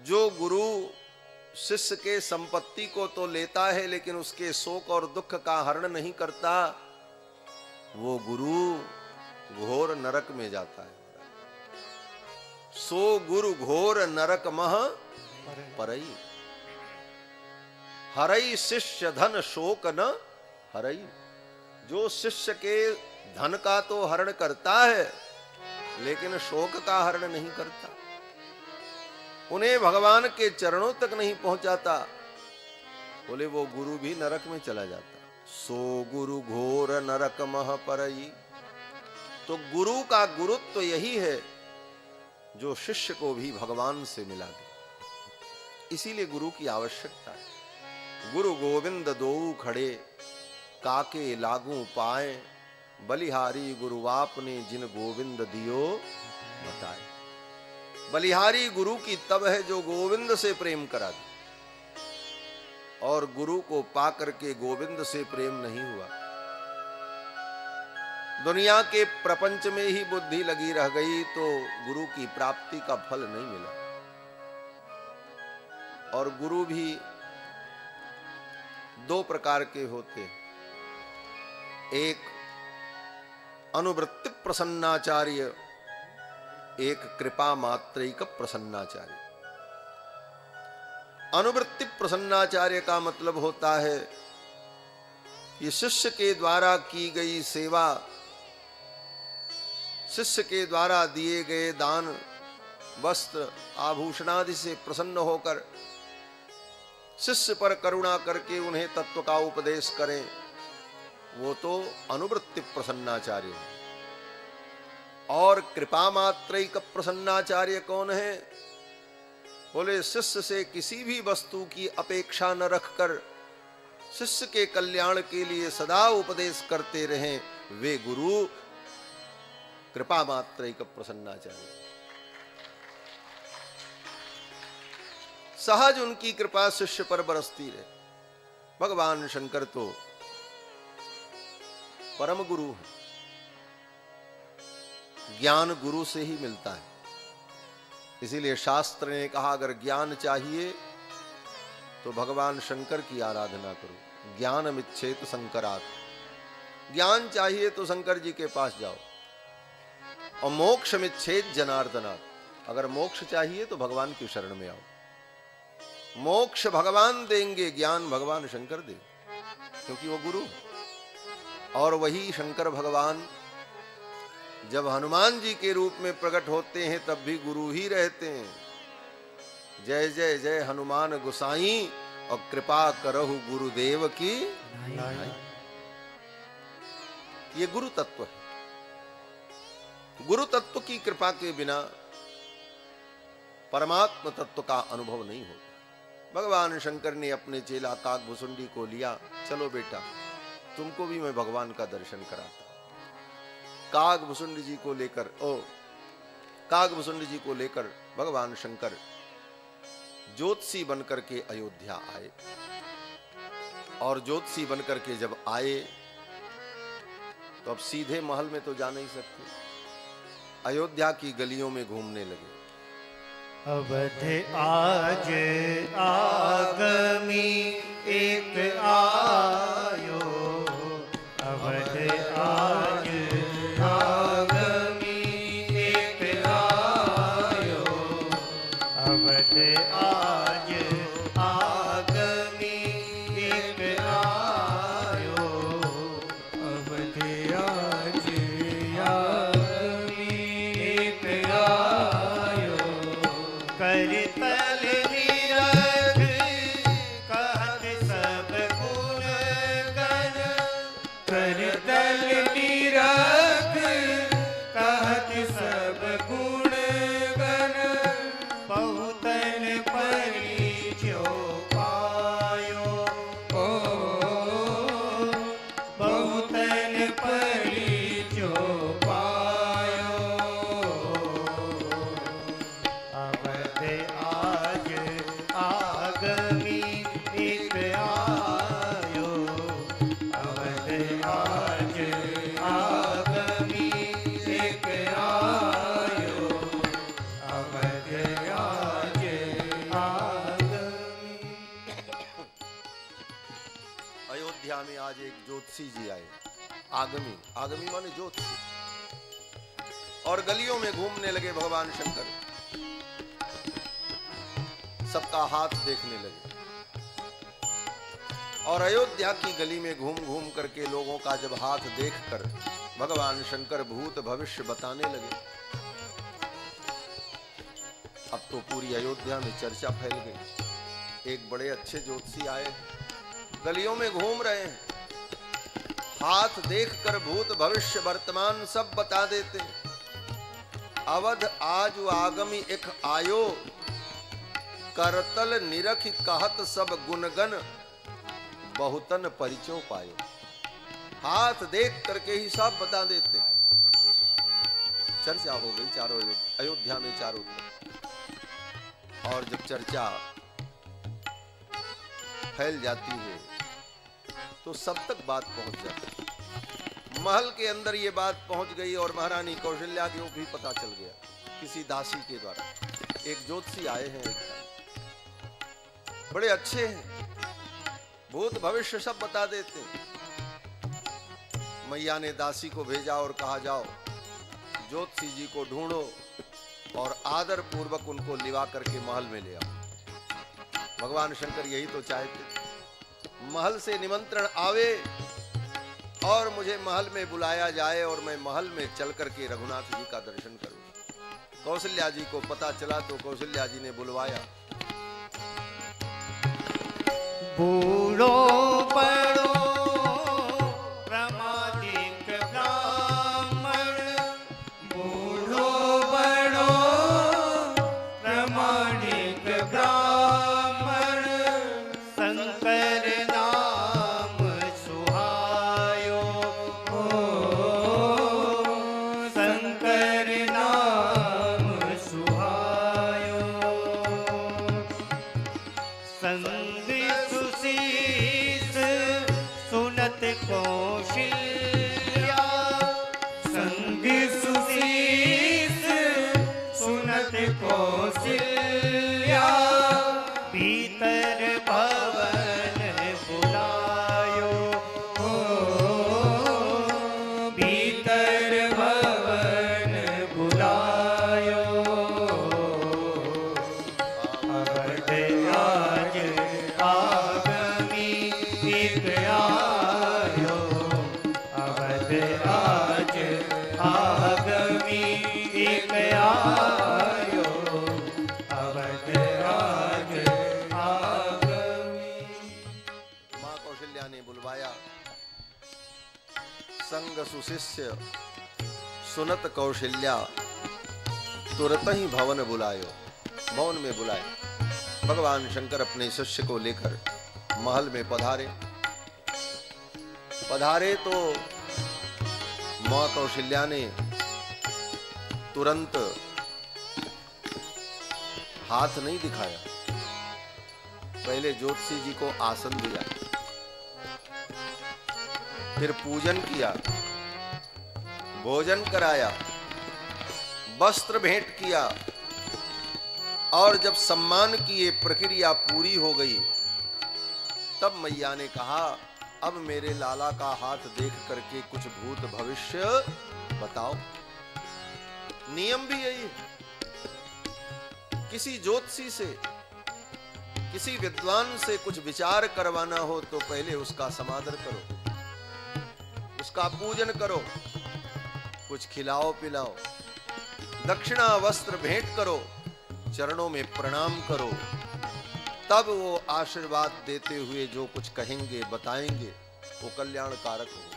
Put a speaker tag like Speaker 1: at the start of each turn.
Speaker 1: जो गुरु शिष्य के संपत्ति को तो लेता है लेकिन उसके शोक और दुख का हरण नहीं करता, वो गुरु घोर नरक में जाता है। सो गुरु घोर नरक मह परई, हरई शिष्य धन शोक न हरई। जो शिष्य के धन का तो हरण करता है लेकिन शोक का हरण नहीं करता, उन्हें भगवान के चरणों तक नहीं पहुंचाता, बोले वो गुरु भी नरक में चला जाता। सो गुरु घोर नरक मह परई। तो गुरु का गुरुत्व तो यही है जो शिष्य को भी भगवान से मिला दे, इसीलिए गुरु की आवश्यकता है। गुरु गोविंद दो खड़े काके लागू पाए, बलिहारी गुरु आपने जिन गोविंद दियो बताए। बलिहारी गुरु की तब है जो गोविंद से प्रेम करा दे, और गुरु को पाकर के गोविंद से प्रेम नहीं हुआ, दुनिया के प्रपंच में ही बुद्धि लगी रह गई, तो गुरु की प्राप्ति का फल नहीं मिला। और गुरु भी दो प्रकार के होते हैं, एक अनुवृत्ति प्रसन्नाचार्य, एक कृपा मात्रिक प्रसन्नाचार्य। अनुवृत्ति प्रसन्नाचार्य का मतलब होता है ये शिष्य के द्वारा की गई सेवा, शिष्य के द्वारा दिए गए दान वस्त्र आभूषण आदि से प्रसन्न होकर शिष्य पर करुणा करके उन्हें तत्व का उपदेश करें, वो तो अनुवृत्ति प्रसन्नाचार्य है। और कृपा मात्रिक प्रसन्नाचार्य कौन है? बोले शिष्य से किसी भी वस्तु की अपेक्षा न रखकर शिष्य के कल्याण के लिए सदा उपदेश करते रहें, वे गुरु कृपा मात्रिक प्रसन्नाचार्य। सहज उनकी कृपा शिष्य पर बरसती रहे। भगवान शंकर तो परम गुरु है, ज्ञान गुरु से ही मिलता है। इसीलिए शास्त्र ने कहा अगर ज्ञान चाहिए तो भगवान शंकर की आराधना करो। ज्ञान मिच्छेत शंकरात्, ज्ञान चाहिए तो शंकर जी के पास जाओ। और मोक्ष मिच्छेत जनार्दनात्, अगर मोक्ष चाहिए तो भगवान की शरण में आओ। मोक्ष भगवान देंगे, ज्ञान भगवान शंकर देंगे, क्योंकि वो गुरु है। और वही शंकर भगवान जब हनुमान जी के रूप में प्रकट होते हैं तब भी गुरु ही रहते हैं। जय जय जय हनुमान गोसाई, और कृपा करहु गुरुदेव की नाई। ये गुरु तत्व है। गुरु तत्व की कृपा के बिना परमात्म तत्व का अनुभव नहीं होता। भगवान शंकर ने अपने चेला काकभुसुंडी को लिया, चलो बेटा तुमको भी मैं भगवान का दर्शन कराता। काकभुसुंडी जी को लेकर भगवान शंकर ज्योतिषी बनकर के अयोध्या आए। और ज्योतिषी बनकर के जब आए तो अब सीधे महल में तो जा नहीं सकते, अयोध्या की गलियों में घूमने लगे।
Speaker 2: अवध आज आगमी एक आयो, अवध आज आगमी एक आयो, अवध आज आगमी एक आयो, अवध आज आगमी एक आयो। करतल निरख कहत सब गुण गण, करतल निरख कहत सब गुण गण, बहुतन परिचो पायो, बहुतन परिचो पायो। अवध आज
Speaker 1: अयोध्या में आज एक ज्योतिषी जी आए, आगमी, आगमी माने ज्योतिषी, और गलियों में घूमने लगे भगवान शंकर, सबका हाथ देखने लगे, और अयोध्या की गली में घूम घूम करके लोगों का जब हाथ देखकर भगवान शंकर भूत भविष्य बताने लगे, अब तो पूरी अयोध्या में चर्चा फैल गई। एक बड़े अच्छे ज्योतिषी आए, गलियों में घूम रहे हैं, हाथ देखकर भूत भविष्य वर्तमान सब बता देते। अवध आज आगमी एक आयो, करतल निरख कहत सब गुणगन, बहुतन परिचय पायो। हाथ देख करके ही सब बता देते। चर्चा हो गई चारों अयोध्या में चारों तरफ, और जब चर्चा फैल जाती है तो सब तक बात पहुंच जाती है। महल के अंदर ये बात पहुंच गई और महारानी कौशल्या को भी पता चल गया किसी दासी के द्वारा। एक ज्योतिषी आए हैं, बड़े अच्छे हैं, भूत भविष्य सब बता देते। मैया ने दासी को भेजा और कहा जाओ ज्योतिषी जी को ढूंढो और आदर पूर्वक उनको लिवा करके महल में ले आओ। भगवान शंकर यही तो चाहते, महल से निमंत्रण आवे और मुझे महल में बुलाया जाए और मैं महल में चल करके रघुनाथ जी का दर्शन करूं। कौशल्या जी को पता चला तो कौशल्या जी ने बुलवाया।
Speaker 2: बूढ़ो बड़ो प्रमादिक ब्राह्मण, बूढ़ो बड़ो प्रमाणिक ब्राह्मण, शंकर नाम सुहायो, शंकर नाम सुहायो। संग सुशीस सुनत कौशल्या, संग सुशीस सुनत कौशल्या, भीतर भवन बुलायो, भीतर भवन बुलायो। अवध आज आगमी एक आयो, अवध आज आगमी एक आयो, अवध आज आगमी।
Speaker 1: मां कौशल्या ने बुलवाया। संग सुशिष्य सुनत कौशल्या, तुरत ही भवन बुलायो, भवन में बुलाए। भगवान शंकर अपने शिष्य को लेकर महल में पधारे। पधारे तो मां कौशल्या ने तुरंत हाथ नहीं दिखाया, पहले ज्योतिषी जी को आसन दिया, फिर पूजन किया, भोजन कराया, वस्त्र भेंट किया, और जब सम्मान की ये प्रक्रिया पूरी हो गई तब मैया ने कहा अब मेरे लाला का हाथ देख करके कुछ भूत भविष्य बताओ। नियम भी यही है, किसी ज्योतिषी से, किसी विद्वान से कुछ विचार करवाना हो तो पहले उसका समादर करो, उसका पूजन करो, कुछ खिलाओ पिलाओ, दक्षिणा वस्त्र भेंट करो, चरणों में प्रणाम करो, तब वो आशीर्वाद देते हुए जो कुछ कहेंगे बताएंगे वो कल्याणकारक हो।